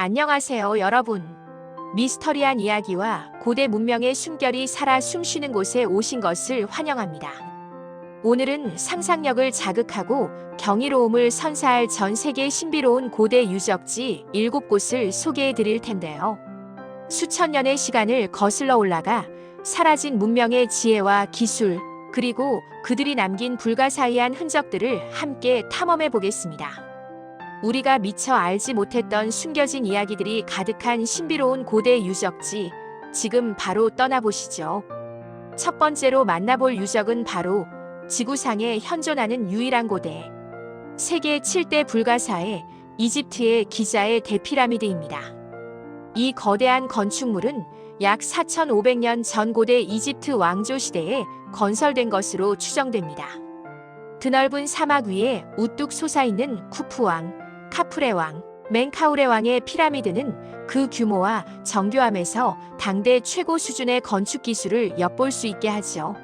안녕하세요, 여러분. 미스터리한 이야기와 고대 문명의 숨결이 살아 숨쉬는 곳에 오신 것을 환영합니다. 오늘은 상상력을 자극하고 경이로움을 선사할 전 세계 신비로운 고대 유적지 7곳을 소개해 드릴 텐데요. 수천 년의 시간을 거슬러 올라가 사라진 문명의 지혜와 기술, 그리고 그들이 남긴 불가사의한 흔적들을 함께 탐험해 보겠습니다. 우리가 미처 알지 못했던 숨겨진 이야기들이 가득한 신비로운 고대 유적지, 지금 바로 떠나보시죠. 첫 번째로 만나볼 유적은 바로 지구상에 현존하는 유일한 고대, 세계 7대 불가사의 이집트의 기자의 대피라미드입니다. 이 거대한 건축물은 약 4,500년 전 고대 이집트 왕조 시대에 건설된 것으로 추정됩니다. 드넓은 사막 위에 우뚝 솟아있는 쿠프왕, 카프레왕, 멘카우레왕의 피라미드는 그 규모와 정교함에서 당대 최고 수준의 건축 기술을 엿볼 수 있게 하죠.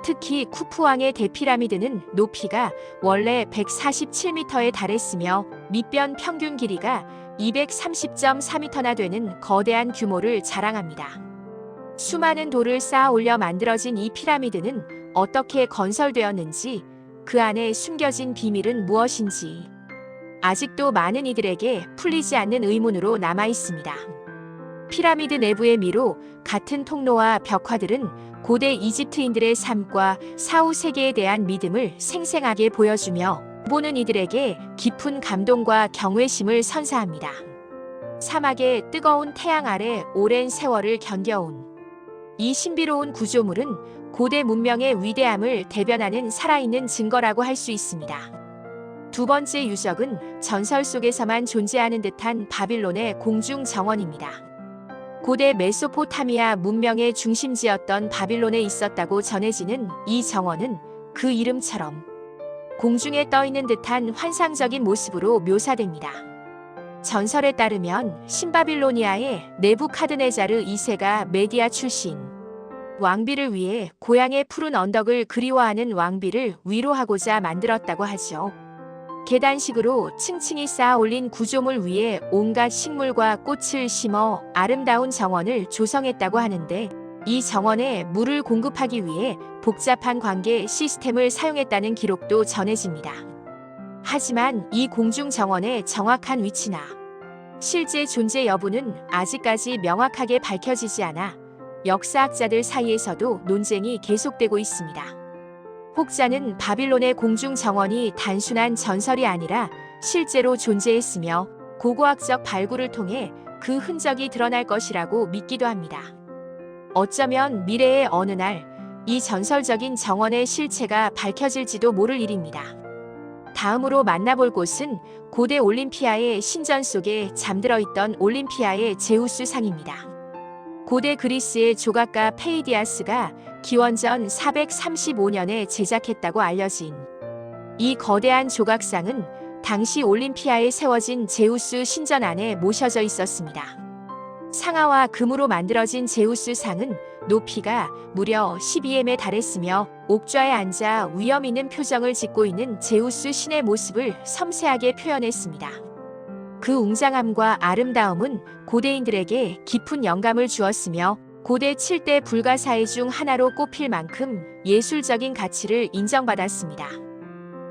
특히 쿠프왕의 대피라미드는 높이가 원래 147m에 달했으며 밑변 평균 길이가 230.4m나 되는 거대한 규모를 자랑합니다. 수많은 돌을 쌓아 올려 만들어진 이 피라미드는 어떻게 건설되었는지, 그 안에 숨겨진 비밀은 무엇인지 아직도 많은 이들에게 풀리지 않는 의문으로 남아 있습니다. 피라미드 내부의 미로 같은 통로와 벽화들은 고대 이집트인들의 삶과 사후 세계에 대한 믿음을 생생하게 보여주며 보는 이들에게 깊은 감동과 경외심을 선사합니다. 사막의 뜨거운 태양 아래 오랜 세월을 견뎌온 이 신비로운 구조물은 고대 문명의 위대함을 대변하는 살아있는 증거라고 할 수 있습니다. 두 번째 유적은 전설 속에서만 존재하는 듯한 바빌론의 공중 정원입니다. 고대 메소포타미아 문명의 중심지였던 바빌론에 있었다고 전해지는 이 정원은 그 이름처럼 공중에 떠 있는 듯한 환상적인 모습으로 묘사됩니다. 전설에 따르면 신바빌로니아의 네부카드네자르 2세가 메디아 출신 왕비를 위해 고향의 푸른 언덕을 그리워하는 왕비를 위로하고자 만들었다고 하죠. 계단식으로 층층이 쌓아 올린 구조물 위에 온갖 식물과 꽃을 심어 아름다운 정원을 조성했다고 하는데, 이 정원에 물을 공급하기 위해 복잡한 관계 시스템을 사용했다는 기록도 전해집니다. 하지만 이 공중 정원의 정확한 위치나 실제 존재 여부는 아직까지 명확하게 밝혀지지 않아 역사학자들 사이에서도 논쟁이 계속되고 있습니다. 혹자는 바빌론의 공중 정원이 단순한 전설이 아니라 실제로 존재했으며 고고학적 발굴을 통해 그 흔적이 드러날 것이라고 믿기도 합니다. 어쩌면 미래의 어느 날 이 전설적인 정원의 실체가 밝혀질지도 모를 일입니다. 다음으로 만나볼 곳은 고대 올림피아의 신전 속에 잠들어 있던 올림피아의 제우스 상입니다. 고대 그리스의 조각가 페이디아스가 기원전 435년에 제작했다고 알려진 이 거대한 조각상은 당시 올림피아에 세워진 제우스 신전 안에 모셔져 있었습니다. 상아와 금으로 만들어진 제우스 상은 높이가 무려 12m에 달했으며 옥좌에 앉아 위험 있는 표정을 짓고 있는 제우스 신의 모습을 섬세하게 표현했습니다. 그 웅장함과 아름다움은 고대인들에게 깊은 영감을 주었으며 고대 7대 불가사의 중 하나로 꼽힐 만큼 예술적인 가치를 인정받았습니다.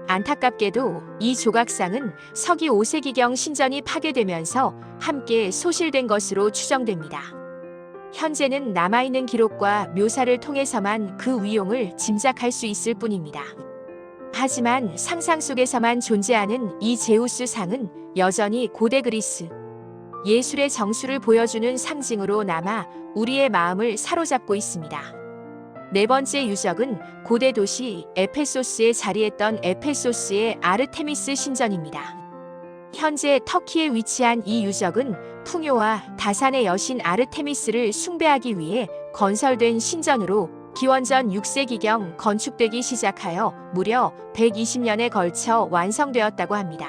안타깝게도 이 조각상은 서기 5세기경 신전이 파괴되면서 함께 소실된 것으로 추정됩니다. 현재는 남아있는 기록과 묘사를 통해서만 그 위용을 짐작할 수 있을 뿐입니다. 하지만 상상 속에서만 존재하는 이 제우스 상은 여전히 고대 그리스 예술의 정수를 보여주는 상징으로 남아 우리의 마음을 사로잡고 있습니다. 네 번째 유적은 고대 도시 에페소스에 자리했던 에페소스의 아르테미스 신전입니다. 현재 터키에 위치한 이 유적은 풍요와 다산의 여신 아르테미스를 숭배하기 위해 건설된 신전으로 기원전 6세기경 건축되기 시작하여 무려 120년에 걸쳐 완성되었다고 합니다.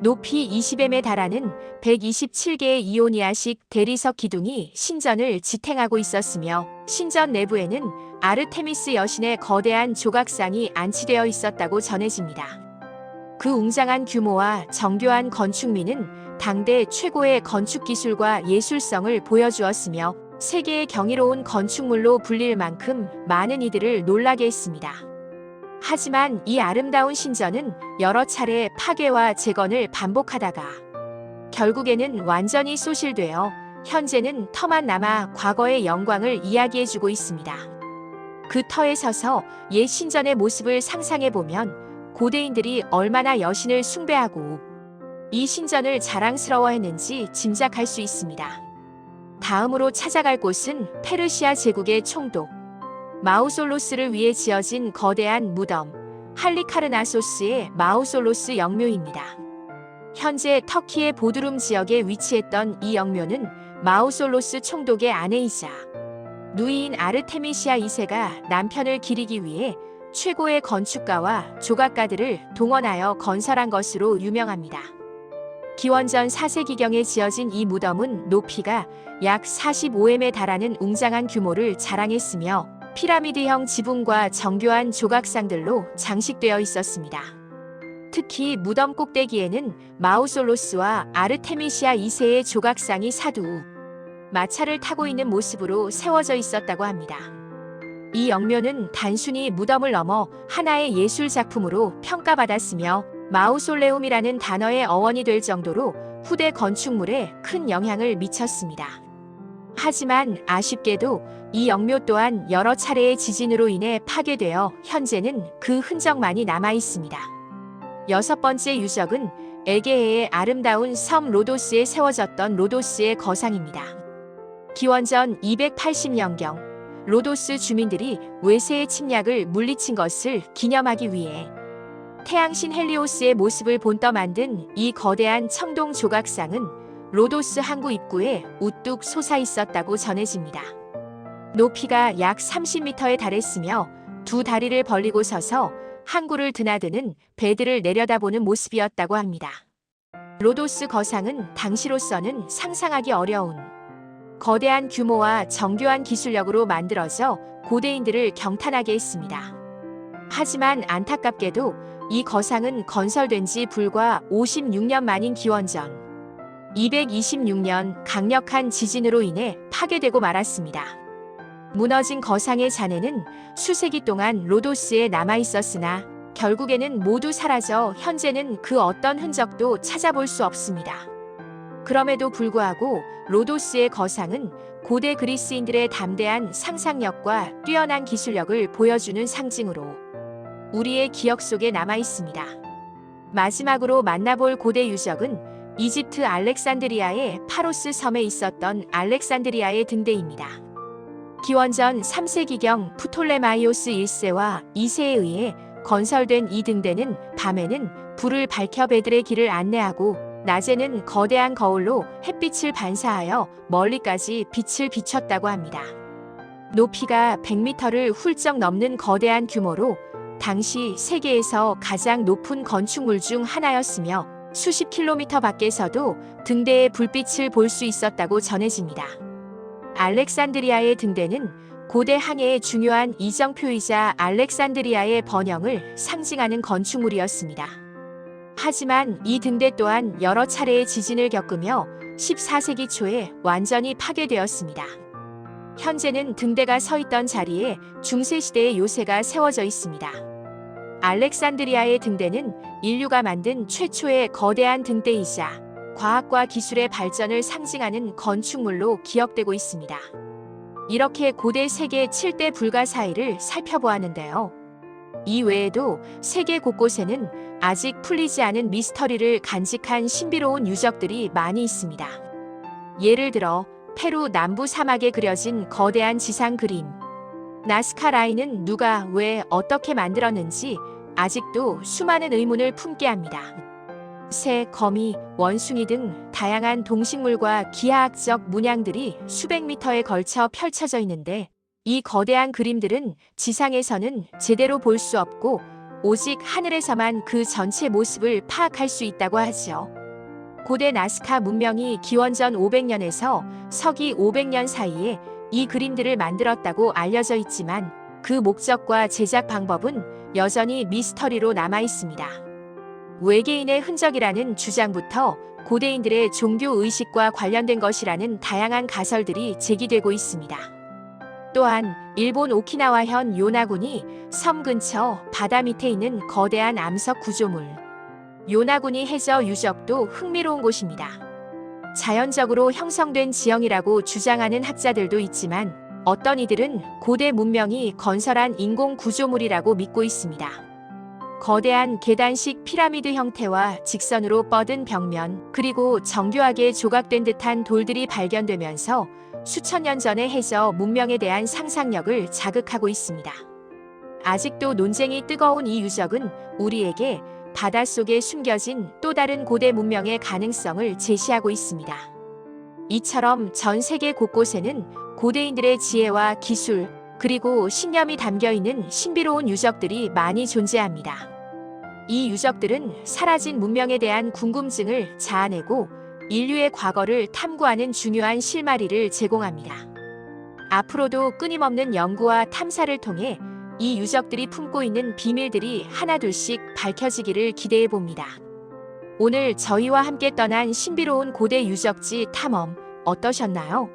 높이 20m에 달하는 127개의 이오니아식 대리석 기둥이 신전을 지탱하고 있었으며, 신전 내부에는 아르테미스 여신의 거대한 조각상이 안치되어 있었다고 전해집니다. 그 웅장한 규모와 정교한 건축미는 당대 최고의 건축 기술과 예술성을 보여주었으며 세계의 경이로운 건축물로 불릴 만큼 많은 이들을 놀라게 했습니다. 하지만 이 아름다운 신전은 여러 차례 파괴와 재건을 반복하다가 결국에는 완전히 소실되어 현재는 터만 남아 과거의 영광을 이야기해주고 있습니다. 그 터에 서서 옛 신전의 모습을 상상해보면 고대인들이 얼마나 여신을 숭배하고 이 신전을 자랑스러워했는지 짐작할 수 있습니다. 다음으로 찾아갈 곳은 페르시아 제국의 총독 마우솔로스를 위해 지어진 거대한 무덤 할리카르나소스의 마우솔로스 영묘입니다. 현재 터키의 보드룸 지역에 위치했던 이 영묘는 마우솔로스 총독의 아내이자 누이인 아르테미시아 2세가 남편을 기리기 위해 최고의 건축가와 조각가들을 동원하여 건설한 것으로 유명합니다. 기원전 4세기경에 지어진 이 무덤은 높이가 약 45m에 달하는 웅장한 규모를 자랑했으며 피라미드형 지붕과 정교한 조각상들로 장식되어 있었습니다. 특히 무덤 꼭대기에는 마우솔로스와 아르테미시아 2세의 조각상이 사두 마차를 타고 있는 모습으로 세워져 있었다고 합니다. 이 영묘는 단순히 무덤을 넘어 하나의 예술 작품으로 평가받았으며 마우솔레움이라는 단어의 어원이 될 정도로 후대 건축물에 큰 영향을 미쳤습니다. 하지만 아쉽게도 이 영묘 또한 여러 차례의 지진으로 인해 파괴되어 현재는 그 흔적만이 남아 있습니다. 여섯 번째 유적은 에게해의 아름다운 섬 로도스에 세워졌던 로도스의 거상입니다. 기원전 280년경 로도스 주민들이 외세의 침략을 물리친 것을 기념하기 위해 태양신 헬리오스의 모습을 본떠 만든 이 거대한 청동 조각상은 로도스 항구 입구에 우뚝 솟아 있었다고 전해집니다. 높이가 약 30m에 달했으며 두 다리를 벌리고 서서 항구를 드나드는 배들을 내려다보는 모습이었다고 합니다. 로도스 거상은 당시로서는 상상하기 어려운 거대한 규모와 정교한 기술력으로 만들어져 고대인들을 경탄하게 했습니다. 하지만 안타깝게도 이 거상은 건설된 지 불과 56년 만인 기원전 226년 강력한 지진으로 인해 파괴되고 말았습니다. 무너진 거상의 잔해는 수세기 동안 로도스에 남아 있었으나 결국에는 모두 사라져 현재는 그 어떤 흔적도 찾아볼 수 없습니다. 그럼에도 불구하고 로도스의 거상은 고대 그리스인들의 담대한 상상력과 뛰어난 기술력을 보여주는 상징으로 우리의 기억 속에 남아 있습니다. 마지막으로 만나볼 고대 유적은 이집트 알렉산드리아의 파로스 섬에 있었던 알렉산드리아의 등대입니다. 기원전 3세기경 프톨레마이오스 1세와 2세에 의해 건설된 이 등대는 밤에는 불을 밝혀 배들의 길을 안내하고 낮에는 거대한 거울로 햇빛을 반사하여 멀리까지 빛을 비췄다고 합니다. 높이가 100m를 훌쩍 넘는 거대한 규모로 당시 세계에서 가장 높은 건축물 중 하나였으며 수십 킬로미터 밖에서도 등대의 불빛을 볼 수 있었다고 전해집니다. 알렉산드리아의 등대는 고대 항해의 중요한 이정표이자 알렉산드리아의 번영을 상징하는 건축물이었습니다. 하지만 이 등대 또한 여러 차례의 지진을 겪으며 14세기 초에 완전히 파괴되었습니다. 현재는 등대가 서 있던 자리에 중세시대의 요새가 세워져 있습니다. 알렉산드리아의 등대는 인류가 만든 최초의 거대한 등대이자 과학과 기술의 발전을 상징하는 건축물로 기억되고 있습니다. 이렇게 고대 세계 7대 불가사의를 살펴보았는데요. 이 외에도 세계 곳곳에는 아직 풀리지 않은 미스터리를 간직한 신비로운 유적들이 많이 있습니다. 예를 들어 페루 남부 사막에 그려진 거대한 지상 그림 나스카 라인은 누가 왜 어떻게 만들었는지 아직도 수많은 의문을 품게 합니다. 새, 거미, 원숭이 등 다양한 동식물과 기하학적 문양들이 수백 미터에 걸쳐 펼쳐져 있는데 이 거대한 그림들은 지상에서는 제대로 볼 수 없고 오직 하늘에서만 그 전체 모습을 파악할 수 있다고 하죠. 고대 나스카 문명이 기원전 500년에서 서기 500년 사이에 이 그림들을 만들었다고 알려져 있지만 그 목적과 제작 방법은 여전히 미스터리로 남아 있습니다. 외계인의 흔적이라는 주장부터 고대인들의 종교 의식과 관련된 것이라는 다양한 가설들이 제기되고 있습니다. 또한 일본 오키나와현 요나군이 섬 근처 바다 밑에 있는 거대한 암석 구조물, 요나군이 해저 유적도 흥미로운 곳입니다. 자연적으로 형성된 지형이라고 주장하는 학자들도 있지만 어떤 이들은 고대 문명이 건설한 인공 구조물이라고 믿고 있습니다. 거대한 계단식 피라미드 형태와 직선으로 뻗은 벽면, 그리고 정교하게 조각된 듯한 돌들이 발견되면서 수천 년 전의 해저 문명에 대한 상상력을 자극하고 있습니다. 아직도 논쟁이 뜨거운 이 유적은 우리에게 바닷속에 숨겨진 또 다른 고대 문명의 가능성을 제시하고 있습니다. 이처럼 전 세계 곳곳에는 고대인들의 지혜와 기술, 그리고 신념이 담겨 있는 신비로운 유적들이 많이 존재합니다. 이 유적들은 사라진 문명에 대한 궁금증을 자아내고 인류의 과거를 탐구하는 중요한 실마리를 제공합니다. 앞으로도 끊임없는 연구와 탐사를 통해 이 유적들이 품고 있는 비밀들이 하나둘씩 밝혀지기를 기대해 봅니다. 오늘 저희와 함께 떠난 신비로운 고대 유적지 탐험 어떠셨나요?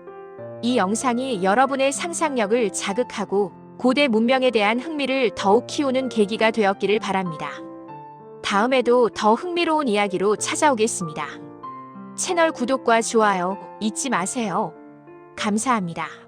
이 영상이 여러분의 상상력을 자극하고 고대 문명에 대한 흥미를 더욱 키우는 계기가 되었기를 바랍니다. 다음에도 더 흥미로운 이야기로 찾아오겠습니다. 채널 구독과 좋아요 잊지 마세요. 감사합니다.